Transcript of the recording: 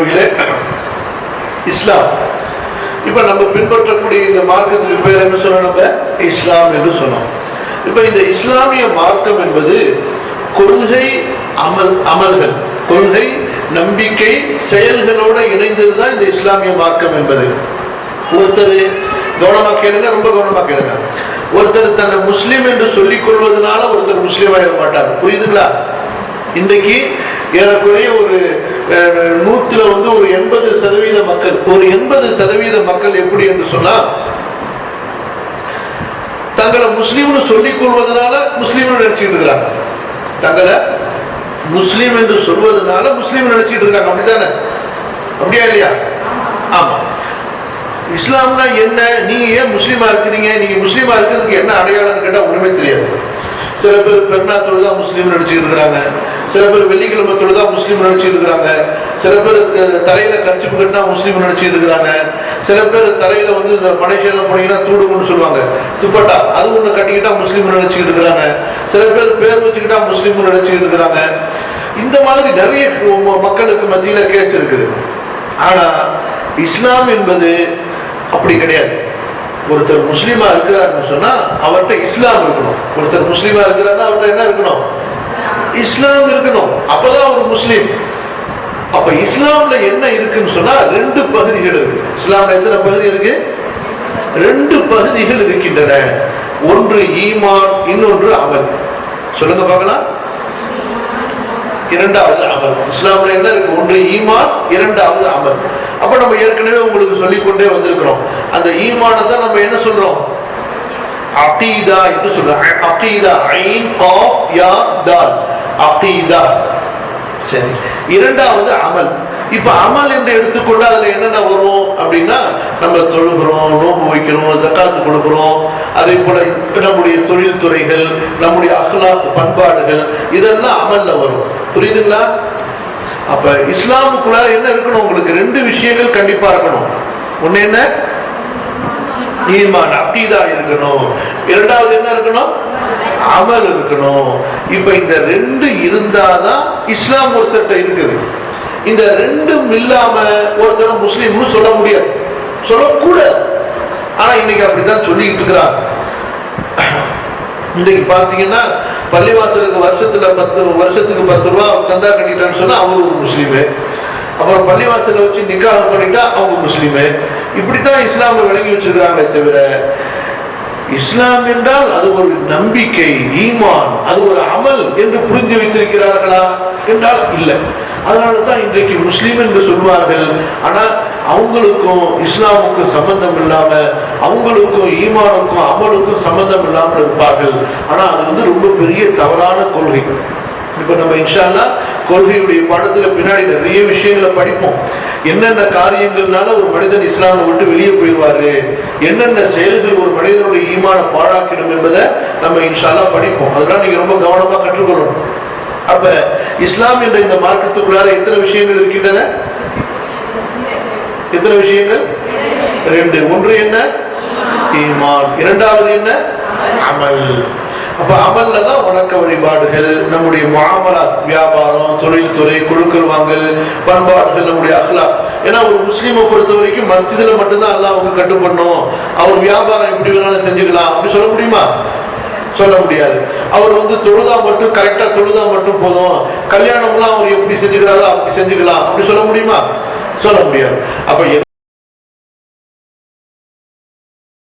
மாணவிகளே, இஸ்லாம் இப்ப நம்ம பின்பற்றக்கூடிய இந்த மார்க்கத்துக்கு பேர் என்ன சொன்னோம்? நம்ம இஸ்லாம் என்று சொன்னோம். இப்ப இந்த இஸ்லாமிய மார்க்கம் என்பது கொள்கை அமல்கள், கொள்கை நம்பிக்கை செயல்களோட இணைந்ததுதான் இந்த இஸ்லாமிய மார்க்கம் என்பது. ஒருத்தர் கவனமா கேளுங்க, ரொம்ப கவனமா கேளுங்க. ஒருத்தர் தன்னை முஸ்லீம் என்று சொல்லிக் கொள்வதனால ஒருத்தர் முஸ்லீம் ஆயிட மாட்டார். புரியுதுங்களா? இன்றைக்கு ஏறக்குறைய ஒரு 100ல ஒரு 80% மக்கள், ஒரு 80% மக்கள் எப்படி என்று சொன்னா, தங்களை முஸ்லீம்னு சொல்லிக் கொள்வதனால முஸ்லீம் நினைச்சிட்டு இருக்கிறாங்க. தங்களை முஸ்லீம் என்று சொல்வதனால முஸ்லீம் நினைச்சிட்டு இருக்காங்க. அப்படித்தானே? அப்படியா இல்லையா? ஆமா. இஸ்லாம்னா என்ன, நீங்க ஏன் முஸ்லீமா இருக்கிறீங்க, நீங்க முஸ்லீமா இருக்கிறதுக்கு என்ன அடையாளம்னு கேட்டா ஒண்ணுமே தெரியாது. சில பேர் பெருநாள் தொழுதா முஸ்லீம் நினைச்சிட்டு இருக்கிறாங்க, சில பேர் வெள்ளிக்கிழமை தொழுதா முஸ்லீம் நினைச்சிட்டு இருக்கிறாங்க, சில பேர் தலையில கர்ச்சிப்பு கட்டினா முஸ்லீம் நினைச்சிட்டு இருக்கிறாங்க, சில பேர் தலையில இந்த மலேசியெல்லாம் போனீங்கன்னா தூடுன்னு சொல்லுவாங்க, துப்பட்டா அது ஒண்ணு கட்டிக்கிட்டா முஸ்லீம் நினைச்சிட்டு இருக்கிறாங்க, சில பேர் பேர் வச்சுக்கிட்டா முஸ்லீம் நினைச்சிட்டு இருக்கிறாங்க. இந்த மாதிரி நிறைய மக்களுக்கு மத்தியில கேஸ் இருக்குது. ஆனா இஸ்லாம் என்பது அப்படி கிடையாது. ஒருத்தர் முஸ்லீமா இருக்கிறாருன்னு சொன்னா அவர்கிட்ட இஸ்லாம் இருக்கணும். ஒருத்தர் முஸ்லீமா இருக்கிறாருன்னா அவர்கிட்ட என்ன இருக்கணும்? இஸ்லாம் இருக்கணும். அப்பதான் ஒரு முஸ்லீம். அப்ப இஸ்லாம்ல என்ன இருக்குன்னு சொன்னா 2 பகுதிகள் இருக்கு. இஸ்லாம்ல எத்தனை பகுதி இருக்கு? 2 பகுதிகள் இருக்கின்றன. ஒன்று ஈமான், இன்னொன்று அமல். சொல்லுங்க பார்க்கலாம். இரண்டாவது அமல். இஸ்லாம்ல என்ன இருக்கு? ஒன்று ஈமான், இரண்டாவது அமல். அப்ப நம்ம ஏற்கனவே உங்களுக்கு சொல்லிக்கொண்டே வந்திருக்கிறோம். அந்த ஈமானை தான் நம்ம என்ன சொல்றோம்? அகீதா என்று சொல்றோம். அகீதா, ஐன் காஃப் யா தால், அகீதா. சரி, இரண்டாவது அமல். இப்ப அமல் என்று எடுத்துக்கொண்டு அதுல என்னென்ன வரும் அப்படின்னா, நம்ம தொழுகிறோம், நோன்பு வைக்கிறோம், ஜக்காத்து கொடுக்கிறோம், அதே போல நம்முடைய தொழில் துறைகள், நம்முடைய அஹ்லாக் பண்பாடுகள், இதெல்லாம் அமல்ல வரும். புரியுதுங்களா? அப்ப இஸ்லாமுக்குள்ள என்ன இருக்கணும்? உங்களுக்கு 2 விஷயங்கள் கண்டிப்பா இருக்கணும். ஒண்ணு என்ன? ஈமான், அகீதா இருக்கணும். இரண்டாவது என்ன இருக்கணும்? அமல் இருக்கணும். இப்ப இந்த 2 இருந்தாதான் இஸ்லாம் ஒருத்தட்ட இருக்குது. இந்த 2ம் இல்லாம ஒருத்தர் முஸ்லீம்னு சொல்ல முடியாது, சொல்லக்கூடாது. ஆனா இன்னைக்கு அப்படித்தான் சொல்லிட்டு இருக்கிறார். இன்னைக்கு பாத்தீங்கன்னா பள்ளிவாசலுக்கு வருஷத்துக்கு 10 ரூபா சந்தா கட்டிட்டான்னு சொன்னா அவரு ஒரு முஸ்லீமு. அப்புறம் பள்ளிவாசல வச்சு நிக்காஹ் பண்ணிட்டா அவங்க முஸ்லீமு. இப்படித்தான் இஸ்லாமை விளங்கி வச்சிருக்கிறாங்களே தவிர, இஸ்லாம் என்றால் அது ஒரு நம்பிக்கை, ஈமான், அது ஒரு அமல் என்று புரிந்து வைத்திருக்கிறார்களா என்றால் இல்லை. அதனாலதான் இன்றைக்கு முஸ்லீம் என்று சொல்வார்கள். ஆனா அவங்களுக்கும் இஸ்லாமுக்கும் சம்பந்தம் இல்லாம, அவங்களுக்கும் ஈமானுக்கும் அமலுக்கும் சம்பந்தம் இல்லாமல் இருப்பார்கள். ஆனா அது ரொம்ப பெரிய தவறான கொள்கை. இப்ப நம்ம இன்ஷா அல்லாஹ் கொள்கையுடைய பாடத்துல பின்னாடி நிறைய விஷயங்களை படிப்போம். என்னென்ன காரியங்கள்னால ஒரு மனிதன் இஸ்லாமை விட்டு வெளியே போயிடுவாரு, என்னென்ன செயல்கள் ஒரு மனிதனுடைய ஈமான பாழாக்கிடும் என்பதை நம்ம இன்ஷா அல்லாஹ் படிப்போம். அதெல்லாம் நீங்க ரொம்ப கவனமா கற்றுக்கொள்ளணும். அப்ப இஸ்லாம் என்ற இந்த மார்க்கத்துக்குள்ளார எத்தனை விஷயங்கள் இருக்கின்றன? எத்தனை விஷயங்கள்? 2. ஒன்று என்ன? ஈமான். இரண்டாவது என்ன? அமல். அப்ப அமல்ல தான் வணக்க வழிபாடுகள், நம்முடைய முஆமலாத், வியாபாரம், தொழில் துறை, குழுக்கள் வாங்கல், பண்பாடுகள், நம்முடைய அஹ்லாக். ஏன்னா ஒரு முஸ்லீமை பொறுத்த வரைக்கும் மஸ்ஜிதுல மட்டும்தான் அல்லாஹ்வுக்கு கட்டுப்படணும். அவர் வியாபாரம் எப்படி வேணாலும் செஞ்சுக்கலாம் அப்படி சொல்ல முடியுமா? சொல்ல முடியாது. அவர் தொழுதா மட்டும், கரெக்டா தொழுதா மட்டும் போதும், கல்யாணம்லாம் அவர் எப்படி செஞ்சுக்கிறாரோ அப்படி செஞ்சுக்கலாம் அப்படி சொல்ல முடியுமா? சொல்ல முடியாது. அப்ப